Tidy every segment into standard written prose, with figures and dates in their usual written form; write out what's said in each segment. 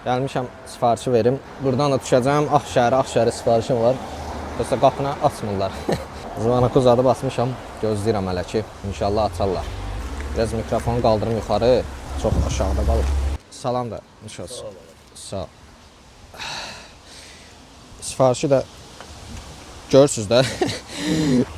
Gəlmişəm sifarişi verim. Buradan da düşəcəm. Ağşəhərə sifarişim var. Yoxsa qapını açmırlar. Zvanakı uzadı basmışam. Gözləyirəm hələ ki. İnşallah açarlar. Biraz mikrofonu qaldırım yuxarı. Çox aşağıda qalır. Salam da. Sağ ol. Sifarişi də görürsünüz də.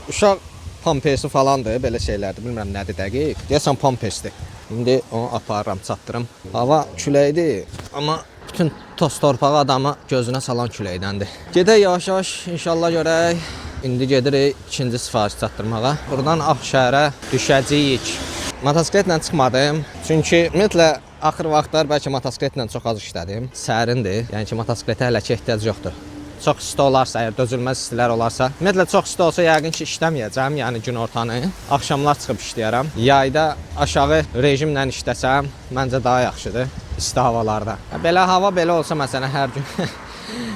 Uşaq pampersi falandır, belə şeylərdir. Bilmirəm nədir dəqiq. Deyəsən pampersdir. İndi onu aparıram, çatdırım. Hava küləkdir, amma bütün toz torpağı adamı gözünə salan küləkdəndir. Gedək yavaş-yavaş inşallah görək. İndi gedirik ikinci sifariş çatdırmağa. Buradan Ağşəhərə düşəcəyik. Motosikletlə çıxmadım. Çünki ümumiyyətlə axır vaxtlar bəlkə motosikletlə çox az işlədim. Sərindir. Yəni ki, motosikletə hələ ki ehtiyac yoxdur. Çox isti olarsa, əgər dözülməz istilər olarsa. Ümumiyyətlə çox isti olsa yəqin ki işləməyəcəm, yəni gün ortanı. Axşamlar çıxıb işləyərəm. Yayda aşağı rejimlə işləsəm, məncə daha yaxşıdır isti havalarda. Belə hava belə olsa məsələn hər gün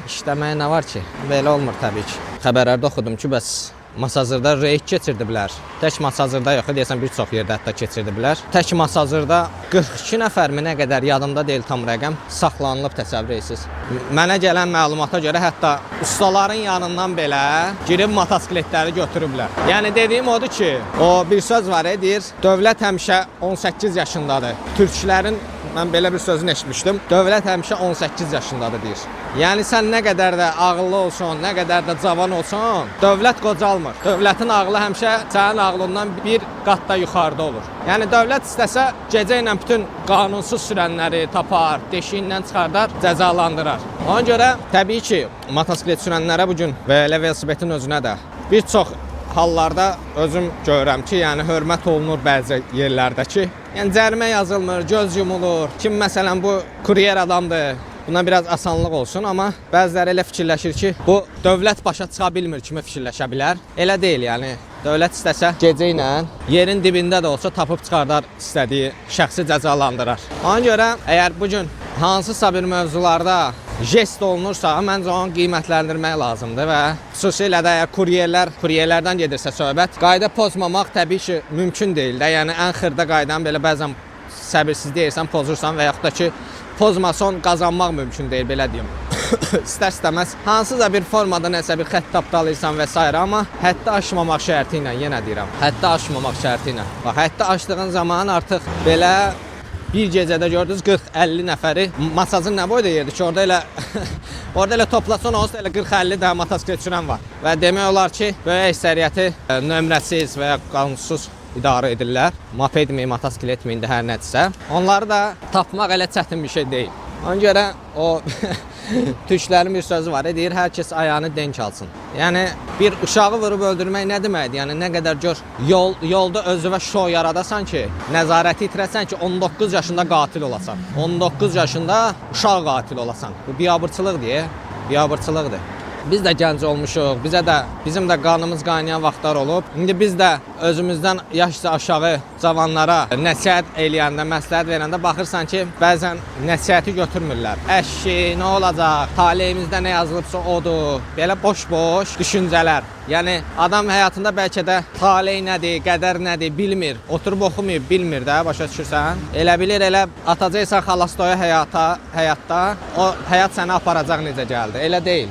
işləməyə nə var ki? Belə olmur təbii ki. Xəbərlərdə oxudum ki, bəs Masazırda reyd keçirdiblər. Tək Masazırda yox, deyəsən bir çox yerdə hətta keçirdiblər. Tək Masazırda 42 nəfər mi nə qədər yadımda deyil tam rəqəm saxlanılıb, təsəvvür edirsiniz. Mənə gələn məlumata görə hətta ustaların yanından belə girib motosikletləri götürüblər. Yəni dediyim odur ki, o bir söz var deyir, dövlət həmişə 18 yaşındadır. Türklərin mən belə bir sözünü eşitmişdim. Dövlət həmişə 18 yaşındadır deyir. Yəni sən nə qədər də ağıllı olsun, nə qədər də cavan olsun, dövlət qocalmır. Dövlətin ağlı həmişə sənin ağlından bir qat da yuxarıda olur. Yəni dövlət istəsə gecə ilə bütün qanunsuz sürənləri tapar, deşiyindən çıxardar, cəzalandırar. Ona görə təbii ki, motosiklet sürənlərə bu gün və elə velosipetin özünə də bir çox hallarda özüm görürəm ki, yəni hörmət olunur bəzi yerlərdə ki, yəni cərimə yazılmır, göz yumulur. Kim məsələn bu kuryer adamdır, buna biraz asanlıq olsun, amma bəziləri elə fikirləşir ki, bu dövlət başa çıxa bilmir kimi fikirləşə bilər. Elə deyil, yəni dövlət istəsə gecə ilə yerin dibində də olsa tapıb çıxardar, istədiyi şəxsi cəzalandırar. Ona görə əgər bu gün hansısa bir mövzularda jest olunursa, məncə onu qiymətləndirmək lazımdır və xüsusilə də əgər kuryerlərdən gedirsə söhbət, qayda pozmamaq təbii ki, mümkün deyil də. Yəni ən xırda qaydanı belə bəzən səbirsiz deyirsən, pozursan və yaxud da ki, pozmasan qazanmaq mümkün deyil, belə deyim. İstər-istəməz hansısa bir formada nəsə bir xətt tapdalayırsan və s. amma həddi aşmamaq şərti ilə, yenə deyirəm, həddi aşmamaq şərti ilə. Bax, həddi aşdığın zaman artıq belə bir gecədə gördünüz 40-50 nəfəri masajın nə boyda yerdir ki, orada elə toplasan olsa elə 40-50 də motosiklet sürən var. Və demək olar ki, böyük əksəriyyəti nömrəsiz və ya qanunsuz idarə edirlər. Mopedmi, motosikletmi, indi hər nədirsə. Onları da tapmaq elə çətin bir şey deyil. Ona görə o türklərin bir sözü var, deyir, hər kəs ayağını denk alsın. Yəni bir uşağı vurub öldürmək nə deməkdir? Yəni nə qədər gör yolda özünə şou yaradasan ki, nəzarəti itirəsən ki, 19 yaşında qatil olasan. 19 yaşında uşaq qatil olasan. Bu biabırçılıqdır, biabırçılıqdır. Biz də gənc olmuşuq, bizim də qanımız qaynayan vaxtlar olub. İndi biz də özümüzdən yaşca aşağı cavanlara nəsihət eləyəndə, məsləhət verəndə baxırsan ki, bəzən nəsihəti götürmürlər. Əşki, nə olacaq, taleyimizdə nə yazılıbsa odur, belə boş-boş düşüncələr. Yəni adam həyatında bəlkə də taley nədir, qədər nədir bilmir, oturub oxumayıb bilmir də, başa düşürsən. Elə bilir, elə atacaqsan xalastoya həyatda, o həyat səni aparacaq necə gəldi. Elə deyil.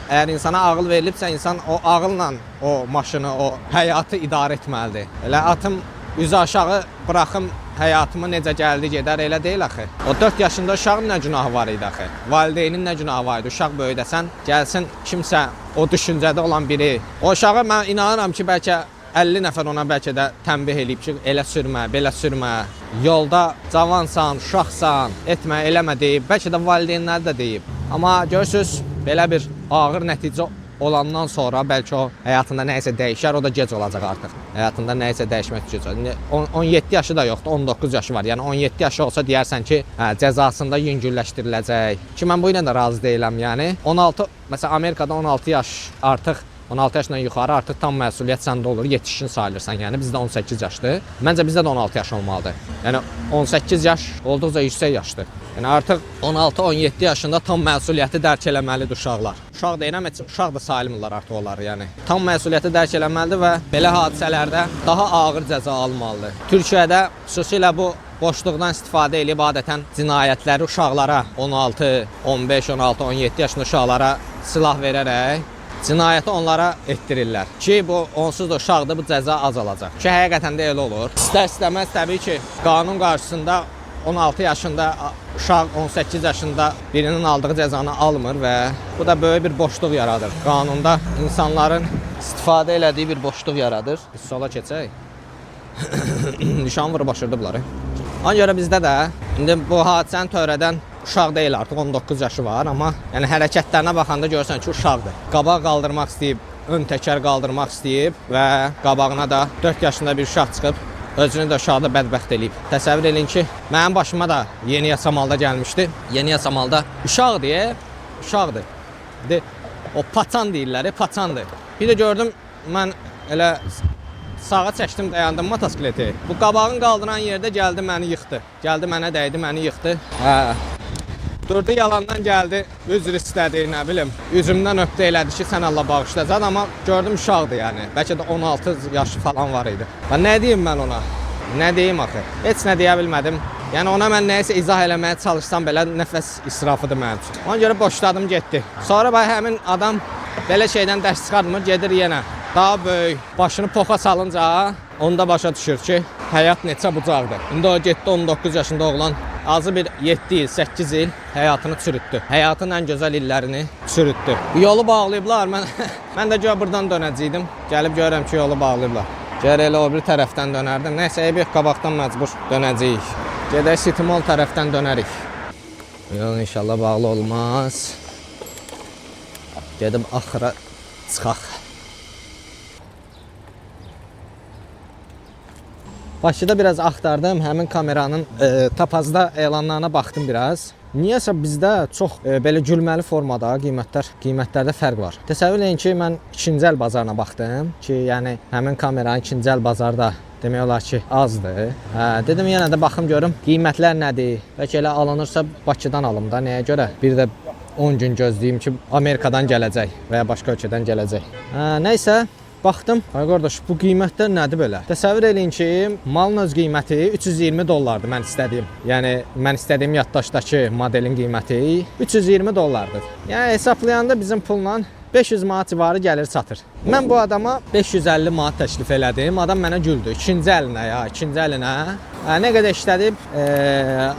Əgər insana ağıl verilibsə, insan o ağılla o maşını, o həyatı idarə etməlidir. Elə atım üzü aşağı buraxım həyatımı necə gəldi gedər, elə deyil axı. O 4 yaşında uşağın nə günahı var idi axı? Valideynin nə günahı var idi? Uşaq böyüdəsən, gəlsin kimsə o düşüncədə olan biri. O uşağa mən inanıram ki, bəlkə 50 nəfər ona bəlkə də tənbih eləyib ki, elə sürmə, belə sürmə. Yolda cavansan, uşaqsan, etmə, eləmə deyib. Bəlkə də valideynlər də deyib. Amma görürsünüz, belə bir ağır nəticə olandan sonra bəlkə o həyatında nəyisə dəyişər, o da gec olacaq artıq. Həyatında nəyisə dəyişmək üçün. 17 yaşı da yoxdur, 19 yaşı var. Yəni 17 yaşı olsa deyərsən ki, cəzasında yüngülləşdiriləcək. Ki mən bu ilə də razı deyiləm, yəni. 16, məsələn Amerikada 16 yaş artıq 16 yaşdan yuxarı artıq tam məsuliyyət səndə olur, yetişkin sayılırsan. Yəni bizdə 18 yaşdır. Məncə bizdə də 16 yaş olmalıdır. Yəni 18 yaş olduqca yüksək yaşdır. Yəni artıq 16-17 yaşında tam məsuliyyəti dərk eləməlidir uşaqlar. Uşaq deyirəm, uşaq da sayılmırlar artıq onları, yəni. Tam məsuliyyəti dərk eləməlidir və belə hadisələrdə daha ağır cəza almalıdır. Türkiyədə xüsusilə bu boşluqdan istifadə edib adətən cinayətləri uşaqlara 16, 15, 16, 17 yaşında uşaqlara silah verərək cinayəti onlara etdirirlər ki, bu onsuz da uşaqda bu cəza azalacaq. Ki, həqiqətən də elə olur. İstər-istəməz təbii ki, qanun qarşısında 16 yaşında uşaq 18 yaşında birinin aldığı cəzanı almır və bu da böyük bir boşluq yaradır. Qanunda insanların istifadə elədiyi bir boşluq yaradır. Biz sola keçək. Nişan vurub başırdıblar. Ona görə bizdə də indi bu hadisəni törədən uşaq deyil artıq 19 yaşı var, amma yəni hərəkətlərinə baxanda görürsən ki, uşaqdır. Qabaq qaldırmaq istəyib, ön təkər qaldırmaq istəyib və qabağına da 4 yaşında bir uşaq çıxıb özünü də uşaqda bədbəxt eləyib. Təsəvvür edin ki, mənim başıma da Yeni Yasamalda gəlmişdi. Yeni Yasamalda uşaq deyə, uşaqdır. O paçan deyirlər, paçandır. Bir də gördüm, mən elə sağa çəkdim, dayandım motosikleti. Bu qabağın qaldıran yerdə gəldi, məni yıxdı. Gəldi, mənə dəydi, məni yıxdı. Durdu, yalandan gəldi, üzr istədi, nə bilim. Üzümdən öpdü, elədi ki, sən Allah bağışlayacaq, amma gördüm uşaqdır yəni. Bəlkə də 16 yaşı falan var idi. Və nə deyim mən ona? Nə deyim axı? Heç nə deyə bilmədim. Yəni ona mən nəyisə izah eləməyə çalışsam belə nəfəs israfıdır mənim üçün. Ona görə boşladım, getdi. Sonra həmin adam belə şeydən dərs çıxarmır, gedir yenə. Daha böyük, başını poxa salınca onda başa düşür ki, həyat neçə bucaqdır. İndi o getdi, 19 yaşında oğlan azı bir 7 il, 8 il həyatını çürütdü. Həyatın ən gözəl illərini çürütdü. Yolu bağlayıblar, mən də görə buradan dönəcəydim. Gəlib görürəm ki, yolu bağlayıblar. Gərək elə o bir tərəfdən dönərdim. Nəysə, bir qabaqdan məcbur dönəcəyik. Gedək City Mall tərəfdən dönərik. Yol inşallah bağlı olmaz. Gedib axıra çıxaq. Bakıda biraz axtardım, həmin kameranın tapazda elanlarına baxdım biraz. Niyəsə bizdə çox belə gülməli formada qiymətlərdə fərq var. Təsəvvür edin ki, mən ikinci əl bazarına baxdım ki, yəni həmin kameranın ikinci əl bazarda demək olar ki, azdır. Dedim yenə də baxım görüm qiymətlər nədir. Bəlkə elə alınırsa Bakıdan alım da, nəyə görə? Bir də 10 gün gözləyim ki, Amerikadan gələcək və ya başqa ölkədən gələcək. Nəysə, baxdım, ay qardaş, bu qiymətlər nədir belə? Təsəvvür edin ki, malın öz qiyməti 320 dollardır mən istədiyim. Yəni, mən istədiyim yaddaşdakı modelin qiyməti 320 dollardır. Yəni, hesablayanda bizim pulla 500 manat civarı gəlir çatır. Mən bu adama 550 manat təklif elədim. Adam mənə güldü. İkinci əlinə ya, ikinci əlinə. Nə qədər işlədib,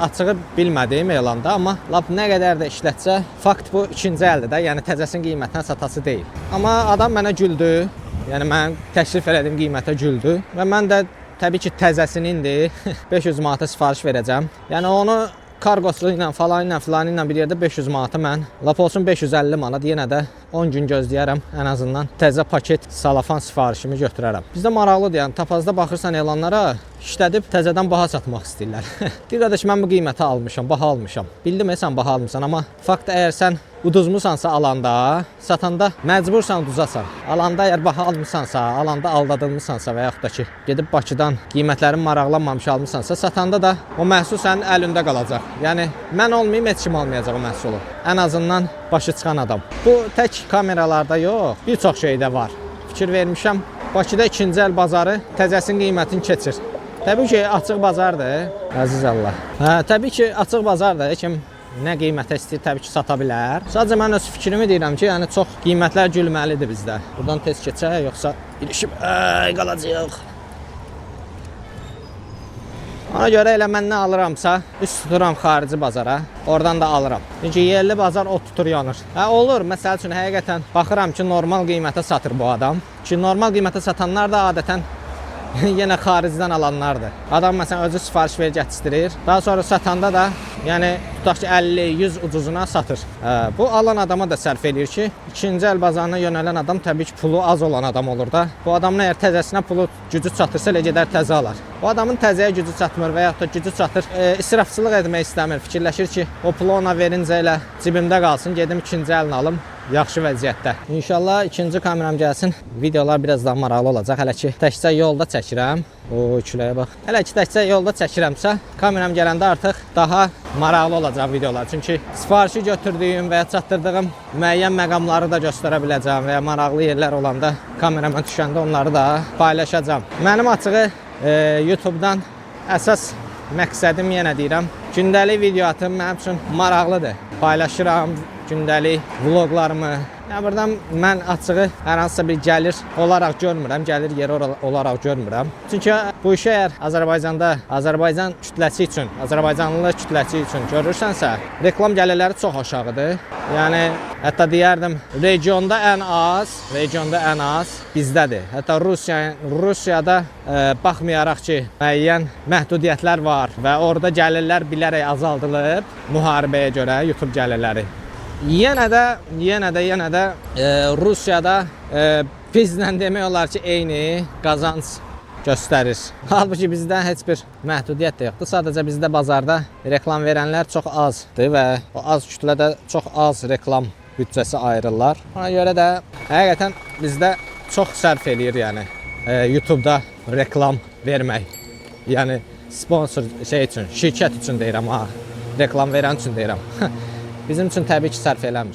açığı bilmədim elanda, amma lap nə qədər də işlətsə, fakt bu ikinci əldir də, yəni təzəsinin qiymətinə satası deyil. Amma adam mənə güldü. Yəni mən təklif elədiyim qiymətə güldü və mən də təbii ki, təzəsinindir 500 manata sifariş verəcəm. Yəni onu kargosu ilə falan ilə filan ilə bir yerdə 500 manata mən lap olsun 550 manat yenə də 10 gün gözləyərəm, ən azından təzə paket salafan sifarişimi götürərəm. Bizdə maraqlıdır, yəni tapazda baxırsan elanlara, işlədib təzədən baha satmaq istəyirlər. Deyir qardaş, mən bu qiymətə almışam, baha almışam. Bildim sən baha almışsan, amma fakt əgər sən uduzmusansa alanda, satanda məcbursan uduzasan. Alanda əgər baha almısansa, alanda aldadılmısansa və yaxud da ki, gedib Bakıdan qiymətlərin maraqlanmamış almısansa, satanda da o məhsul sənin əlində qalacaq. Yəni mən olmayım, heç kim almayacaq o məhsulu. Ən azından başı çıxan adam. Bu tək kameralarda yox, bir çox şeydə var. Fikir vermişəm, Bakıda ikinci əl bazarı təzəsinin qiymətini keçir. Təbii ki, açıq bazardır, əziz Allah. Təbii ki, açıq bazardır, kim nə qiymətə istəyir, təbii ki, sata bilər. Sadəcə mən öz fikrimi deyirəm ki, yəni çox qiymətlər gülməlidir bizdə. Buradan tez keçək, yoxsa ilişib qalacaq. Ona görə elə mən nə alıramsa, üst tuturam xarici bazara, oradan da alıram. Çünki yerli bazar o tutur yanır. Olur, məsəl üçün həqiqətən baxıram ki, normal qiymətə satır bu adam. Ki, normal qiymətə satanlar da adətən yenə xaricdən alanlardır. Adam məsələn özü sifariş ver gətişdirir. Daha sonra satanda da yəni tutaq ki 50-100 ucuzuna satır. Bu alan adama da sərf eləyir ki, ikinci əl bazarına yönələn adam təbii ki pulu az olan adam olur da. Bu adamın əgər təzəsinə pulu gücü çatırsa elə gedər təzə alar. O adamın təzəyə gücü çatmır və yaxud da gücü çatır, israfçılıq etmək istəmir. Fikirləşir ki, o pulu ona verincə elə cibimdə qalsın, gedim ikinci əlini alım. Yaxşı vəziyyətdə. İnşallah ikinci kameram gəlsin. Videolar biraz daha maraqlı olacaq. Hələ ki təkcə yolda çəkirəm. O küləyə bax. Hələ ki təkcə yolda çəkirəmsə, kameram gələndə artıq daha maraqlı olacaq videolar. Çünki sifarişi götürdüyüm və ya çatdırdığım müəyyən məqamları da göstərə biləcəm və ya maraqlı yerlər olanda kamerama düşəndə onları da paylaşacağam. Mənim açığı YouTube-dan əsas məqsədim yenə deyirəm, gündəlik video atım mənim üçün maraqlıdır. Paylaşıram gündəlik vloqlarımı. Ya buradan mən açığı hər hansısa bir gəlir olaraq görmürəm, gəlir yeri olaraq görmürəm. Çünki bu işi əgər Azərbaycan kütləsi üçün, Azərbaycanlı kütləsi üçün görürsənsə, reklam gəlirləri çox aşağıdır. Yəni hətta deyərdim, regionda ən az bizdədir. Hətta Rusiyada baxmayaraq ki, müəyyən məhdudiyyətlər var və orada gəlirlər bilərək azaldılıb müharibəyə görə YouTube gəlirləri. Yenə də Rusiyada bizlə demək olar ki, eyni qazanc göstərir. Halbuki bizdə heç bir məhdudiyyət də yoxdur. Sadəcə bizdə bazarda reklam verənlər çox azdır və o az kütlədə çox az reklam büdcəsi ayırırlar. Ona görə də həqiqətən bizdə çox sərf eləyir, yəni YouTube-da reklam vermək. Yəni sponsor üçün, şirkət üçün deyirəm, reklam verən üçün deyirəm. Bizim üçün təbii ki, sərf eləmir.